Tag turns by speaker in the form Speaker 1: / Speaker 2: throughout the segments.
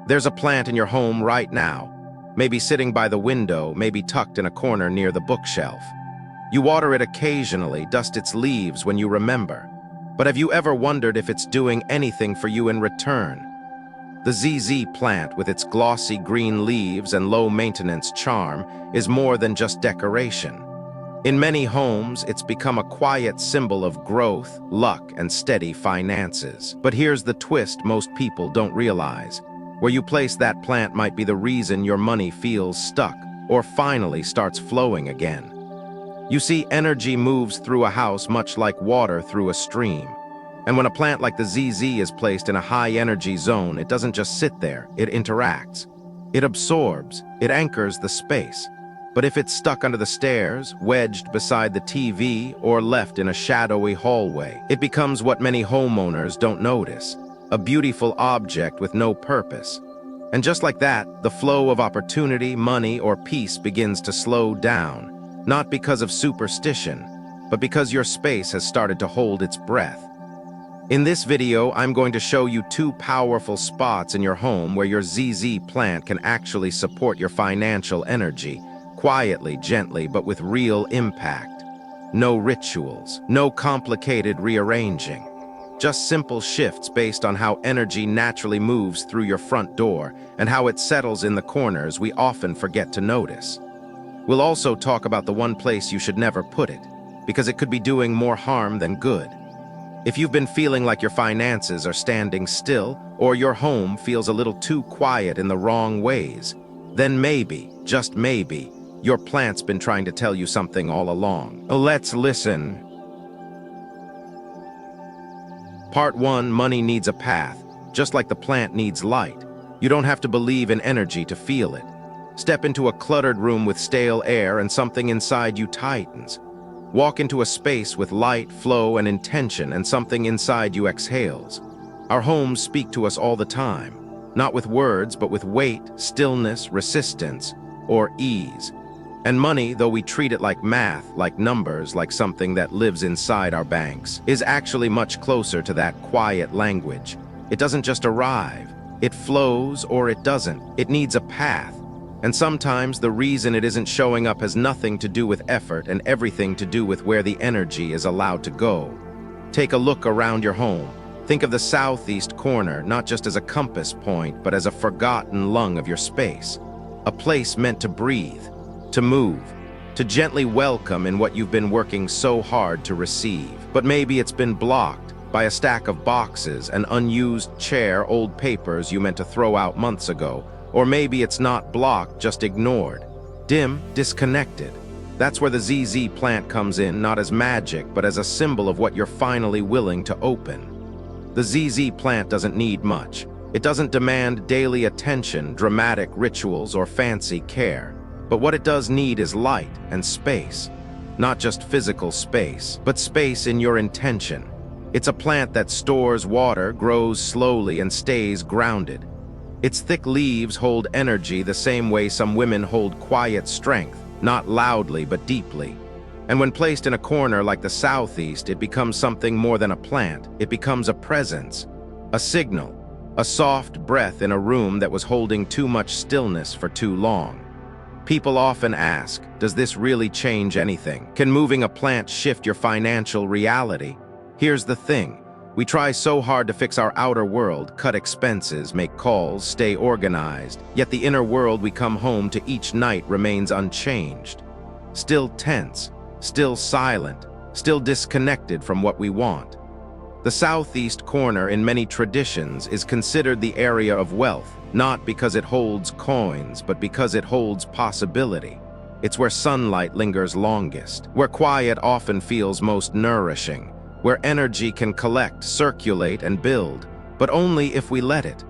Speaker 1: There's a plant in your home right now, maybe sitting by the window, maybe tucked in a corner near the bookshelf. You water it occasionally, dust its leaves when you remember. But have you ever wondered if it's doing anything for you in return? The ZZ plant, with its glossy green leaves and low-maintenance charm, is more than just decoration. In many homes, it's become a quiet symbol of growth, luck, and steady finances. But here's the twist most people don't realize. Where you place that plant might be the reason your money feels stuck or finally starts flowing again. You see, energy moves through a house much like water through a stream. And when a plant like the ZZ is placed in a high-energy zone, it doesn't just sit there, it interacts. It absorbs, it anchors the space. But if it's stuck under the stairs, wedged beside the TV, or left in a shadowy hallway, it becomes what many homeowners don't notice, a beautiful object with no purpose. And just like that, the flow of opportunity, money, or peace begins to slow down, not because of superstition, but because your space has started to hold its breath. In this video, I'm going to show you 2 powerful spots in your home where your ZZ plant can actually support your financial energy, quietly, gently, but with real impact. No rituals, no complicated rearranging. Just simple shifts based on how energy naturally moves through your front door and how it settles in the corners we often forget to notice. We'll also talk about the one place you should never put it, because it could be doing more harm than good. If you've been feeling like your finances are standing still, or your home feels a little too quiet in the wrong ways, then maybe, just maybe, your plant's been trying to tell you something all along. Let's listen. Part 1, money needs a path, just like the plant needs light. You don't have to believe in energy to feel it. Step into a cluttered room with stale air and something inside you tightens. Walk into a space with light, flow, and intention, and something inside you exhales. Our homes speak to us all the time, not with words, but with weight, stillness, resistance, or ease. And money, though we treat it like math, like numbers, like something that lives inside our banks, is actually much closer to that quiet language. It doesn't just arrive. It flows or it doesn't. It needs a path. And sometimes the reason it isn't showing up has nothing to do with effort and everything to do with where the energy is allowed to go. Take a look around your home. Think of the southeast corner not just as a compass point, but as a forgotten lung of your space. A place meant to breathe, to move, to gently welcome in what you've been working so hard to receive. But maybe it's been blocked by a stack of boxes, an unused chair, old papers you meant to throw out months ago. Or maybe it's not blocked, just ignored. Dim, disconnected. That's where the ZZ plant comes in, not as magic, but as a symbol of what you're finally willing to open. The ZZ plant doesn't need much. It doesn't demand daily attention, dramatic rituals, or fancy care. But what it does need is light and space. Not just physical space, but space in your intention. It's a plant that stores water, grows slowly, and stays grounded. Its thick leaves hold energy the same way some women hold quiet strength, not loudly but deeply. And when placed in a corner like the southeast, it becomes something more than a plant. It becomes a presence, a signal, a soft breath in a room that was holding too much stillness for too long. People often ask, does this really change anything? Can moving a plant shift your financial reality? Here's the thing. We try so hard to fix our outer world, cut expenses, make calls, stay organized, yet the inner world we come home to each night remains unchanged. Still tense, still silent, still disconnected from what we want. The southeast corner in many traditions is considered the area of wealth, not because it holds coins, but because it holds possibility. It's where sunlight lingers longest, where quiet often feels most nourishing, where energy can collect, circulate, and build, but only if we let it.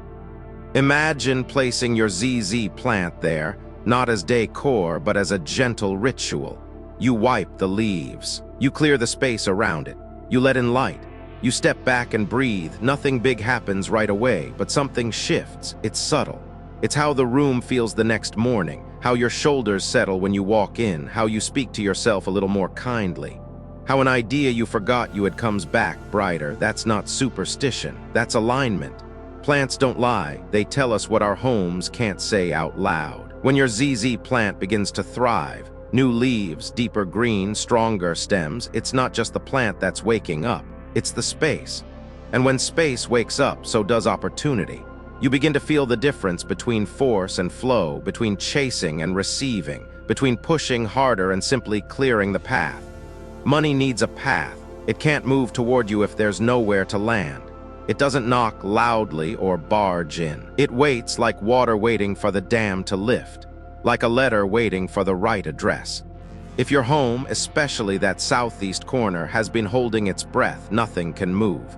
Speaker 1: Imagine placing your ZZ plant there, not as decor, but as a gentle ritual. You wipe the leaves. You clear the space around it. You let in light. You step back and breathe. Nothing big happens right away, but something shifts. It's subtle. It's how the room feels the next morning, how your shoulders settle when you walk in, how you speak to yourself a little more kindly. How an idea you forgot you had comes back brighter. That's not superstition, that's alignment. Plants don't lie, they tell us what our homes can't say out loud. When your ZZ plant begins to thrive, new leaves, deeper green, stronger stems, it's not just the plant that's waking up, it's the space. And when space wakes up, so does opportunity. You begin to feel the difference between force and flow, between chasing and receiving, between pushing harder and simply clearing the path. Money needs a path. It can't move toward you if there's nowhere to land. It doesn't knock loudly or barge in. It waits like water waiting for the dam to lift, like a letter waiting for the right address. If your home, especially that southeast corner, has been holding its breath, nothing can move.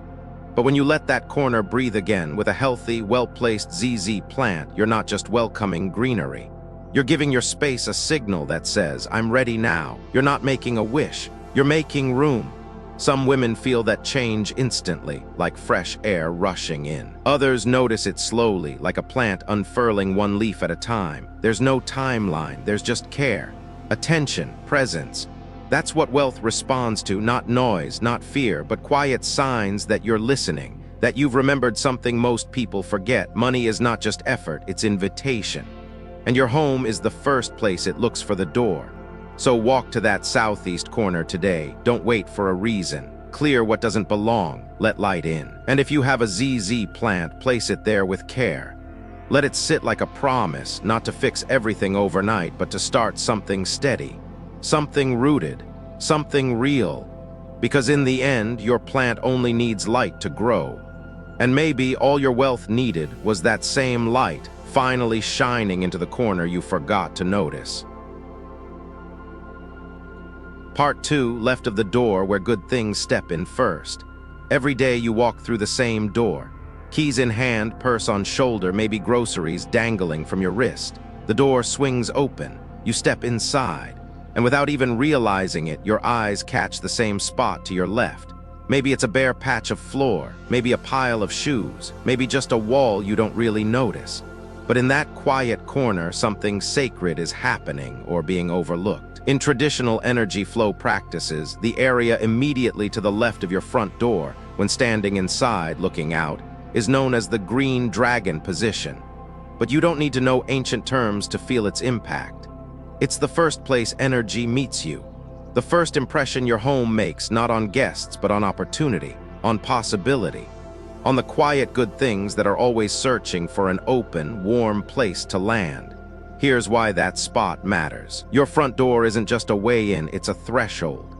Speaker 1: But when you let that corner breathe again with a healthy, well-placed ZZ plant, you're not just welcoming greenery. You're giving your space a signal that says, I'm ready now. You're not making a wish, you're making room. Some women feel that change instantly, like fresh air rushing in. Others notice it slowly, like a plant unfurling one leaf at a time. There's no timeline, there's just care, attention, presence. That's what wealth responds to, not noise, not fear, but quiet signs that you're listening, that you've remembered something most people forget. Money is not just effort, it's invitation. And your home is the first place it looks for the door. So walk to that southeast corner today. Don't wait for a reason. Clear what doesn't belong. Let light in. And if you have a ZZ plant, place it there with care. Let it sit like a promise, not to fix everything overnight, but to start something steady, something rooted, something real. Because in the end, your plant only needs light to grow. And maybe all your wealth needed was that same light, finally shining into the corner you forgot to notice. Part 2, left of the door where good things step in first. Every day you walk through the same door. Keys in hand, purse on shoulder, maybe groceries dangling from your wrist. The door swings open. You step inside. And without even realizing it, your eyes catch the same spot to your left. Maybe it's a bare patch of floor, maybe a pile of shoes, maybe just a wall you don't really notice. But in that quiet corner, something sacred is happening or being overlooked. In traditional energy flow practices, the area immediately to the left of your front door, when standing inside looking out, is known as the green dragon position. But you don't need to know ancient terms to feel its impact. It's the first place energy meets you. The first impression your home makes, not on guests, but on opportunity, on possibility, on the quiet good things that are always searching for an open, warm place to land. Here's why that spot matters. Your front door isn't just a way in, it's a threshold.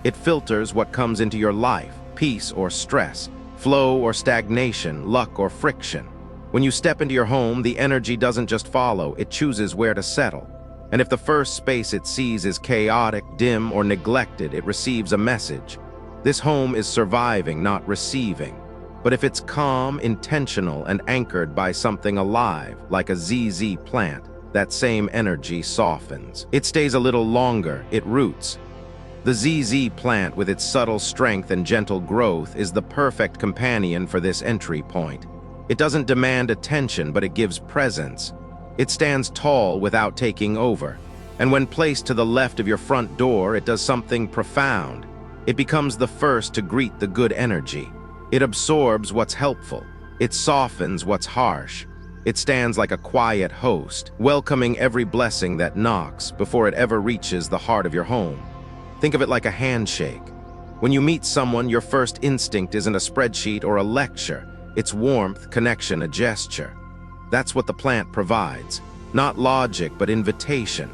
Speaker 1: It filters what comes into your life, peace or stress, flow or stagnation, luck or friction. When you step into your home, the energy doesn't just follow, it chooses where to settle. And if the first space it sees is chaotic, dim, or neglected, it receives a message. This home is surviving, not receiving. But if it's calm, intentional, and anchored by something alive, like a ZZ plant, that same energy softens. It stays a little longer, it roots. The ZZ plant, with its subtle strength and gentle growth, is the perfect companion for this entry point. It doesn't demand attention, but it gives presence. It stands tall without taking over. And when placed to the left of your front door, it does something profound. It becomes the first to greet the good energy. It absorbs what's helpful. It softens what's harsh. It stands like a quiet host, welcoming every blessing that knocks before it ever reaches the heart of your home. Think of it like a handshake. When you meet someone, your first instinct isn't a spreadsheet or a lecture. It's warmth, connection, a gesture. That's what the plant provides. Not logic, but invitation.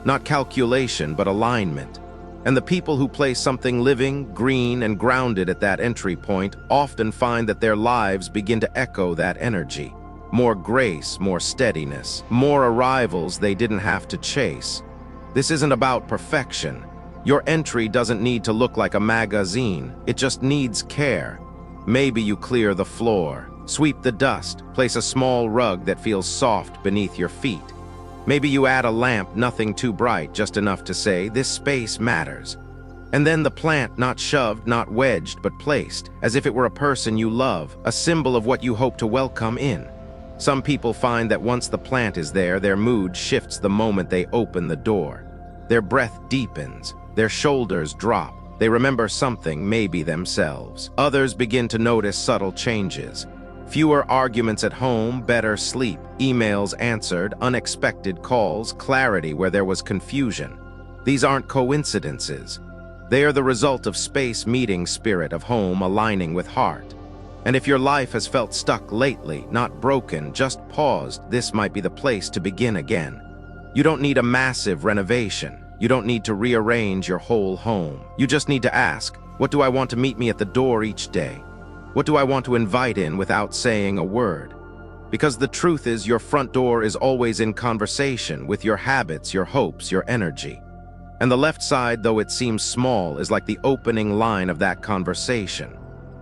Speaker 1: Not calculation, but alignment. And the people who place something living, green, and grounded at that entry point often find that their lives begin to echo that energy. More grace, more steadiness, more arrivals they didn't have to chase. This isn't about perfection. Your entry doesn't need to look like a magazine. It just needs care. Maybe you clear the floor, sweep the dust, place a small rug that feels soft beneath your feet. Maybe you add a lamp, nothing too bright, just enough to say, this space matters. And then the plant, not shoved, not wedged, but placed, as if it were a person you love, a symbol of what you hope to welcome in. Some people find that once the plant is there, their mood shifts the moment they open the door. Their breath deepens, their shoulders drop, they remember something, maybe themselves. Others begin to notice subtle changes. Fewer arguments at home, better sleep, emails answered, unexpected calls, clarity where there was confusion. These aren't coincidences. They are the result of space meeting spirit of home aligning with heart. And if your life has felt stuck lately, not broken, just paused, this might be the place to begin again. You don't need a massive renovation. You don't need to rearrange your whole home. You just need to ask, what do I want to meet me at the door each day? What do I want to invite in without saying a word? Because the truth is, your front door is always in conversation with your habits, your hopes, your energy. And the left side, though it seems small, is like the opening line of that conversation.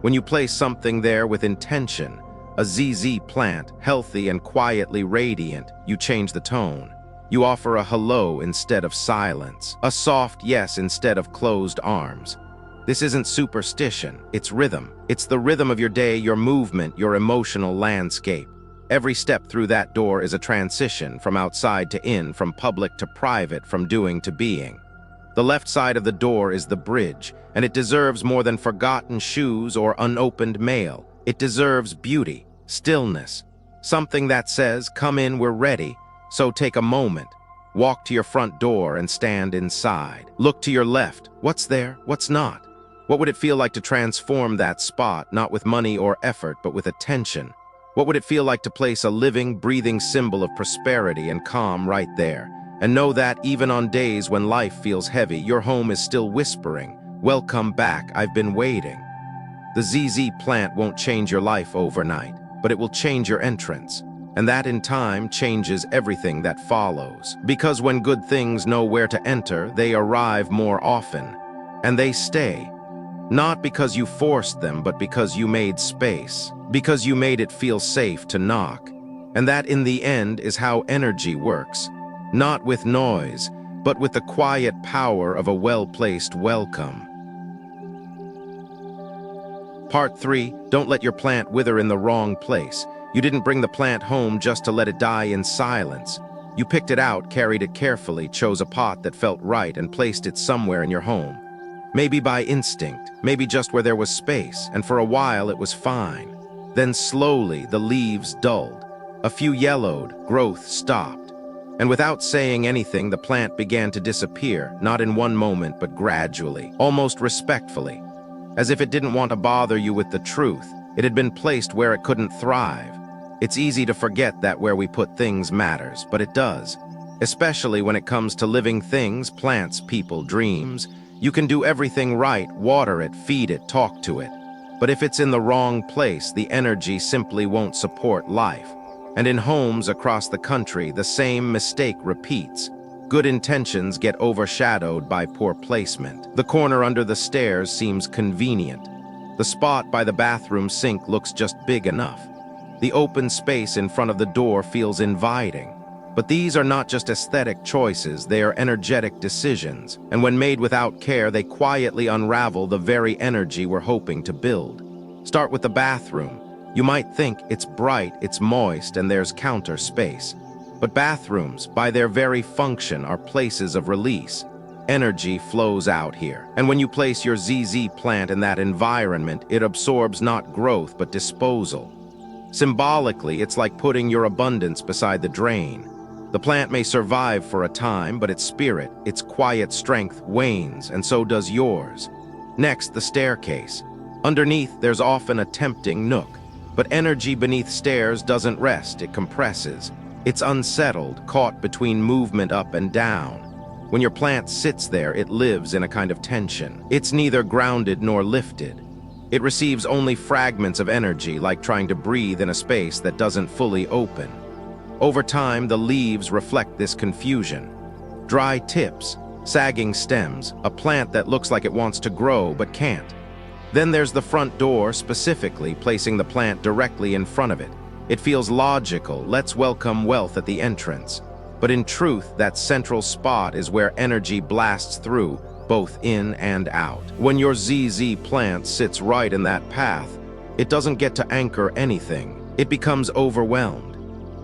Speaker 1: When you place something there with intention, a ZZ plant, healthy and quietly radiant, you change the tone. You offer a hello instead of silence, a soft yes instead of closed arms. This isn't superstition, it's rhythm. It's the rhythm of your day, your movement, your emotional landscape. Every step through that door is a transition from outside to in, from public to private, from doing to being. The left side of the door is the bridge, and it deserves more than forgotten shoes or unopened mail. It deserves beauty, stillness, something that says, come in, we're ready. So take a moment, walk to your front door and stand inside. Look to your left. What's there? What's not? What would it feel like to transform that spot, not with money or effort, but with attention? What would it feel like to place a living, breathing symbol of prosperity and calm right there? And know that even on days when life feels heavy, your home is still whispering, welcome back, I've been waiting. The ZZ plant won't change your life overnight, but it will change your entrance. And that in time changes everything that follows. Because when good things know where to enter, they arrive more often. And they stay. Not because you forced them, but because you made space. Because you made it feel safe to knock. And that in the end is how energy works. Not with noise, but with the quiet power of a well-placed welcome. Part 3, don't let your plant wither in the wrong place. You didn't bring the plant home just to let it die in silence. You picked it out, carried it carefully, chose a pot that felt right, and placed it somewhere in your home. Maybe by instinct, maybe just where there was space, and for a while it was fine. Then slowly the leaves dulled. A few yellowed, growth stopped. And without saying anything, the plant began to disappear, not in one moment, but gradually, almost respectfully. As if it didn't want to bother you with the truth, it had been placed where it couldn't thrive. It's easy to forget that where we put things matters, but it does. Especially when it comes to living things, plants, people, dreams. You can do everything right, water it, feed it, talk to it. But if it's in the wrong place, the energy simply won't support life. And in homes across the country, the same mistake repeats. Good intentions get overshadowed by poor placement. The corner under the stairs seems convenient. The spot by the bathroom sink looks just big enough. The open space in front of the door feels inviting. But these are not just aesthetic choices, they are energetic decisions. And when made without care, they quietly unravel the very energy we're hoping to build. Start with the bathroom. You might think it's bright, it's moist, and there's counter space. But bathrooms, by their very function, are places of release. Energy flows out here. And when you place your ZZ plant in that environment, it absorbs not growth, but disposal. Symbolically, it's like putting your abundance beside the drain. The plant may survive for a time, but its spirit, its quiet strength wanes, and so does yours. Next, the staircase. Underneath, there's often a tempting nook. But energy beneath stairs doesn't rest, it compresses. It's unsettled, caught between movement up and down. When your plant sits there, it lives in a kind of tension. It's neither grounded nor lifted. It receives only fragments of energy, like trying to breathe in a space that doesn't fully open. Over time, the leaves reflect this confusion. Dry tips, sagging stems, a plant that looks like it wants to grow but can't. Then there's the front door, specifically placing the plant directly in front of it. It feels logical, let's welcome wealth at the entrance. But in truth, that central spot is where energy blasts through, both in and out. When your ZZ plant sits right in that path, it doesn't get to anchor anything. It becomes overwhelmed.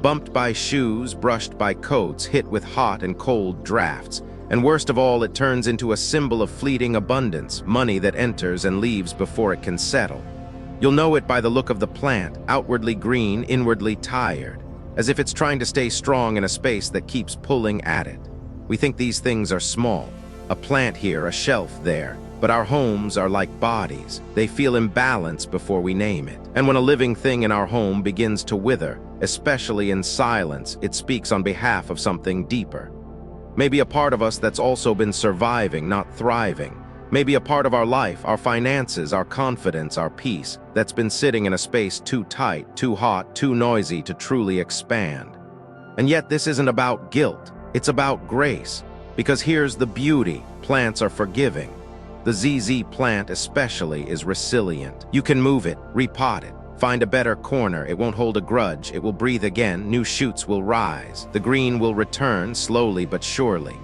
Speaker 1: Bumped by shoes, brushed by coats, hit with hot and cold drafts. And worst of all, it turns into a symbol of fleeting abundance, money that enters and leaves before it can settle. You'll know it by the look of the plant, outwardly green, inwardly tired, as if it's trying to stay strong in a space that keeps pulling at it. We think these things are small, a plant here, a shelf there, but our homes are like bodies. They feel imbalanced before we name it. And when a living thing in our home begins to wither, especially in silence, it speaks on behalf of something deeper. Maybe a part of us that's also been surviving, not thriving. Maybe a part of our life, our finances, our confidence, our peace, that's been sitting in a space too tight, too hot, too noisy to truly expand. And yet this isn't about guilt, it's about grace. Because here's the beauty, plants are forgiving. The ZZ plant especially is resilient. You can move it, repot it, find a better corner, it won't hold a grudge, it will breathe again, new shoots will rise, the green will return slowly but surely.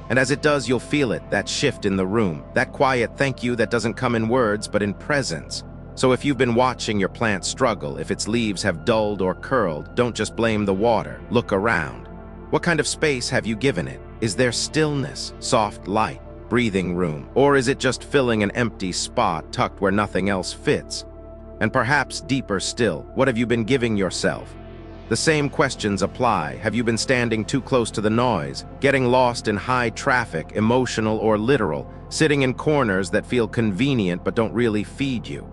Speaker 1: And as it does, you'll feel it, that shift in the room, that quiet thank you that doesn't come in words but in presence. So if you've been watching your plant struggle, if its leaves have dulled or curled, don't just blame the water, look around. What kind of space have you given it? Is there stillness, soft light, breathing room, or is it just filling an empty spot tucked where nothing else fits? And perhaps deeper still, what have you been giving yourself? The same questions apply. Have you been standing too close to the noise, getting lost in high traffic, emotional or literal, sitting in corners that feel convenient but don't really feed you?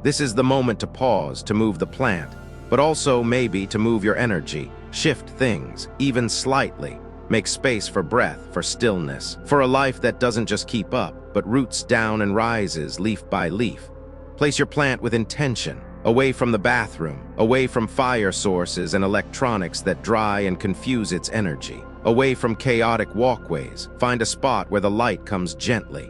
Speaker 1: This is the moment to pause, to move the plant, but also maybe to move your energy, shift things, even slightly. Make space for breath, for stillness, for a life that doesn't just keep up, but roots down and rises leaf by leaf. Place your plant with intention, away from the bathroom, away from fire sources and electronics that dry and confuse its energy, away from chaotic walkways. Find a spot where the light comes gently,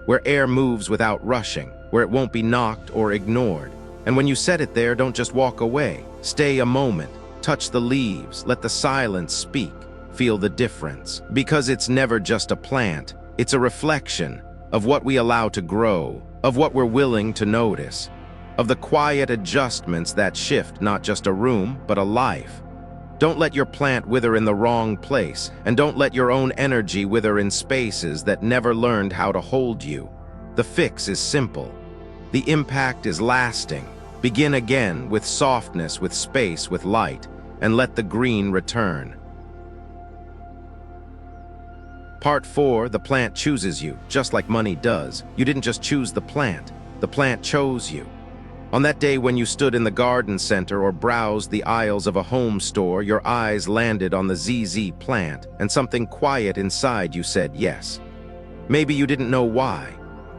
Speaker 1: where air moves without rushing, where it won't be knocked or ignored. And when you set it there, don't just walk away. Stay a moment, touch the leaves, let the silence speak. Feel the difference. Because it's never just a plant, it's a reflection of what we allow to grow, of what we're willing to notice, of the quiet adjustments that shift not just a room, but a life. Don't let your plant wither in the wrong place, and don't let your own energy wither in spaces that never learned how to hold you. The fix is simple. The impact is lasting. Begin again with softness, with space, with light, and let the green return. Part 4, the plant chooses you, just like money does. You didn't just choose the plant chose you. On that day when you stood in the garden center or browsed the aisles of a home store, your eyes landed on the ZZ plant, and something quiet inside you said yes. Maybe you didn't know why.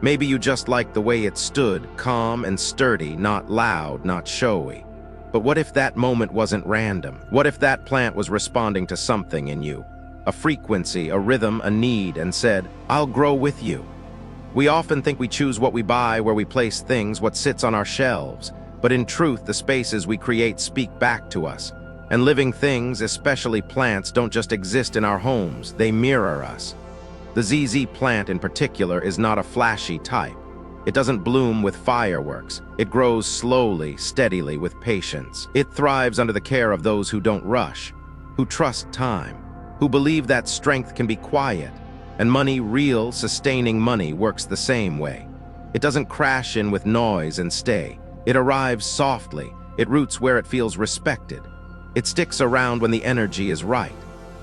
Speaker 1: Maybe you just liked the way it stood, calm and sturdy, not loud, not showy. But what if that moment wasn't random? What if that plant was responding to something in you? A frequency, a rhythm, a need, and said, I'll grow with you. We often think we choose what we buy, where we place things, what sits on our shelves. But in truth, the spaces we create speak back to us. And living things, especially plants, don't just exist in our homes, they mirror us. The ZZ plant in particular is not a flashy type. It doesn't bloom with fireworks. It grows slowly, steadily, with patience. It thrives under the care of those who don't rush, who trust time, who believe that strength can be quiet. And money, real, sustaining money, works the same way. It doesn't crash in with noise and stay. It arrives softly. It roots where it feels respected. It sticks around when the energy is right.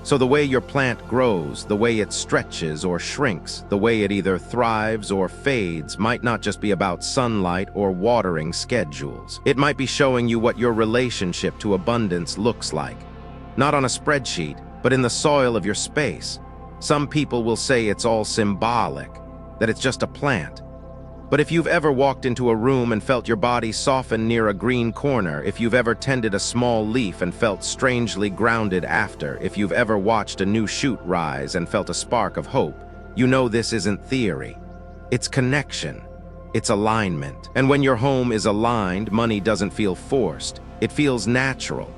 Speaker 1: So the way your plant grows, the way it stretches or shrinks, the way it either thrives or fades might not just be about sunlight or watering schedules. It might be showing you what your relationship to abundance looks like. Not on a spreadsheet, but in the soil of your space. Some people will say it's all symbolic, that it's just a plant. But if you've ever walked into a room and felt your body soften near a green corner, if you've ever tended a small leaf and felt strangely grounded after, if you've ever watched a new shoot rise and felt a spark of hope, you know this isn't theory. It's connection. It's alignment. And when your home is aligned, money doesn't feel forced. It feels natural.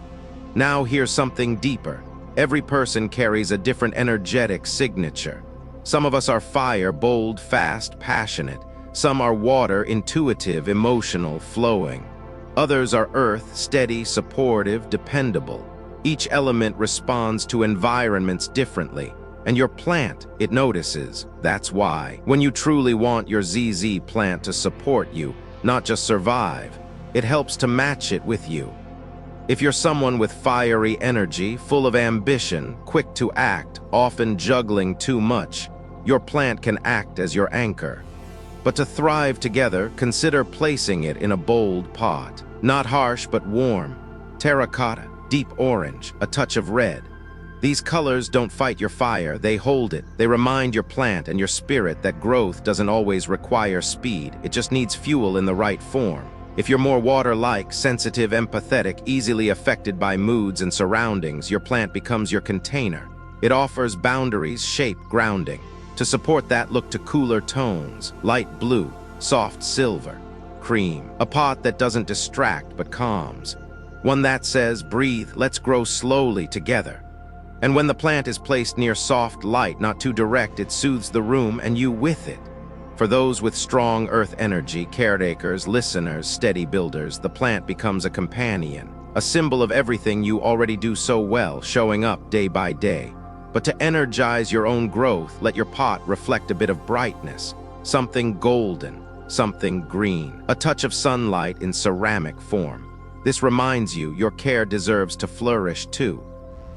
Speaker 1: Now here's something deeper. Every person carries a different energetic signature. Some of us are fire, bold, fast, passionate. Some are water, intuitive, emotional, flowing. Others are earth, steady, supportive, dependable. Each element responds to environments differently. And your plant, it notices. That's why. When you truly want your ZZ plant to support you, not just survive, It helps to match it with you. If you're someone with fiery energy, full of ambition, quick to act, often juggling too much, your plant can act as your anchor. But to thrive together, consider placing it in a bold pot. Not harsh, but warm. Terracotta, deep orange, a touch of red. These colors don't fight your fire, they hold it. They remind your plant and your spirit that growth doesn't always require speed, it just needs fuel in the right form. If you're more water-like, sensitive, empathetic, easily affected by moods and surroundings, your plant becomes your container. It offers boundaries, shape, grounding. To support that, look to cooler tones, light blue, soft silver, cream. A pot that doesn't distract but calms. One that says, breathe, let's grow slowly together. And when the plant is placed near soft light, not too direct, it soothes the room and you with it. For those with strong earth energy, caretakers, listeners, steady builders, the plant becomes a companion, a symbol of everything you already do so well, showing up day by day. But to energize your own growth, let your pot reflect a bit of brightness, something golden, something green, a touch of sunlight in ceramic form. This reminds you your care deserves to flourish too.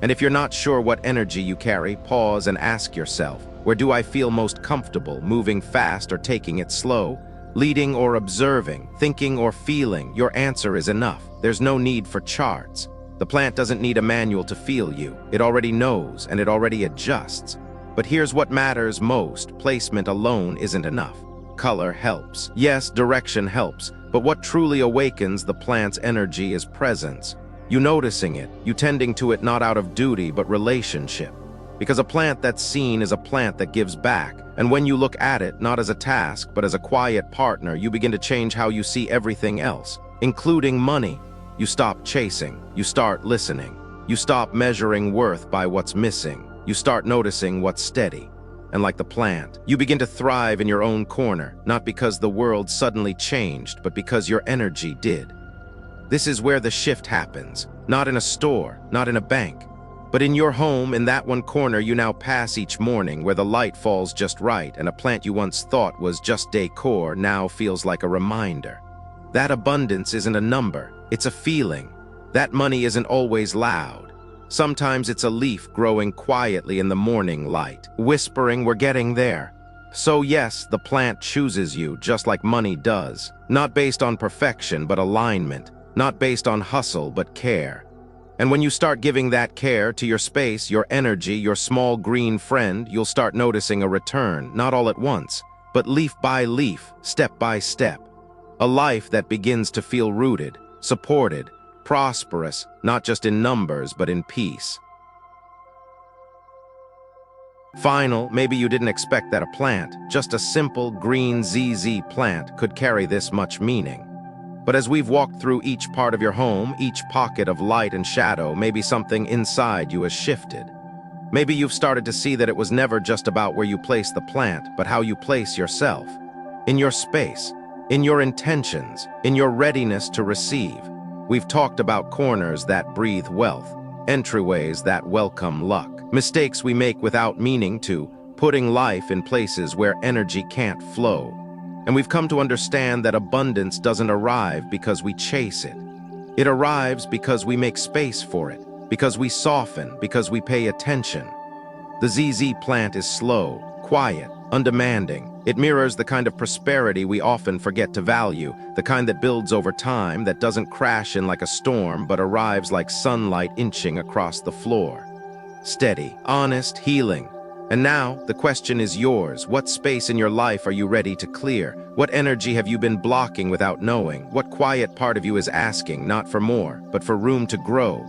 Speaker 1: And if you're not sure what energy you carry, pause and ask yourself, where do I feel most comfortable, moving fast or taking it slow? Leading or observing, thinking or feeling? Your answer is enough. There's no need for charts. The plant doesn't need a manual to feel you. It already knows and it already adjusts. But here's what matters most. Placement alone isn't enough. Color helps. Yes, direction helps. But what truly awakens the plant's energy is presence. You noticing it, you tending to it not out of duty but relationship. Because a plant that's seen is a plant that gives back. And when you look at it, not as a task, but as a quiet partner, you begin to change how you see everything else, including money. You stop chasing, you start listening. You stop measuring worth by what's missing. You start noticing what's steady. And like the plant, you begin to thrive in your own corner, not because the world suddenly changed, but because your energy did. This is where the shift happens, not in a store, not in a bank, but in your home, in that one corner you now pass each morning where the light falls just right and a plant you once thought was just decor now feels like a reminder. That abundance isn't a number, it's a feeling. That money isn't always loud. Sometimes it's a leaf growing quietly in the morning light, whispering, we're getting there. So yes, the plant chooses you just like money does, not based on perfection but alignment. Not based on hustle, but care. And when you start giving that care to your space, your energy, your small green friend, you'll start noticing a return, not all at once, but leaf by leaf, step by step. A life that begins to feel rooted, supported, prosperous, not just in numbers, but in peace. Final, maybe you didn't expect that a plant, just a simple green ZZ plant, could carry this much meaning. But as we've walked through each part of your home, each pocket of light and shadow, maybe something inside you has shifted. Maybe you've started to see that it was never just about where you place the plant, but how you place yourself. In your space, in your intentions, in your readiness to receive. We've talked about corners that breathe wealth, entryways that welcome luck, mistakes we make without meaning to, putting life in places where energy can't flow. And we've come to understand that abundance doesn't arrive because we chase it. It arrives because we make space for it, because we soften, because we pay attention. The ZZ plant is slow, quiet, undemanding. It mirrors the kind of prosperity we often forget to value, the kind that builds over time, that doesn't crash in like a storm, but arrives like sunlight inching across the floor. Steady, honest, healing. And now, the question is yours. What space in your life are you ready to clear? What energy have you been blocking without knowing? What quiet part of you is asking, not for more, but for room to grow?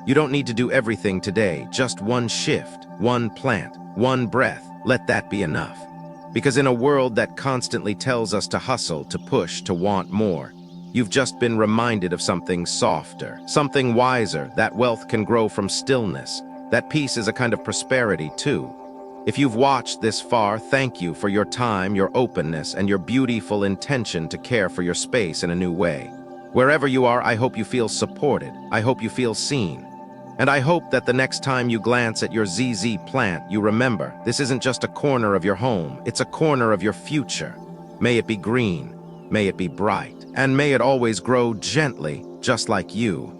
Speaker 1: You don't need to do everything today, just one shift, one plant, one breath. Let that be enough. Because in a world that constantly tells us to hustle, to push, to want more, you've just been reminded of something softer, something wiser. That wealth can grow from stillness. That peace is a kind of prosperity too. If you've watched this far, thank you for your time, your openness, and your beautiful intention to care for your space in a new way. Wherever you are, I hope you feel supported. I hope you feel seen. And I hope that the next time you glance at your ZZ plant, you remember, this isn't just a corner of your home, it's a corner of your future. May it be green. May it be bright, and may it always grow gently, just like you.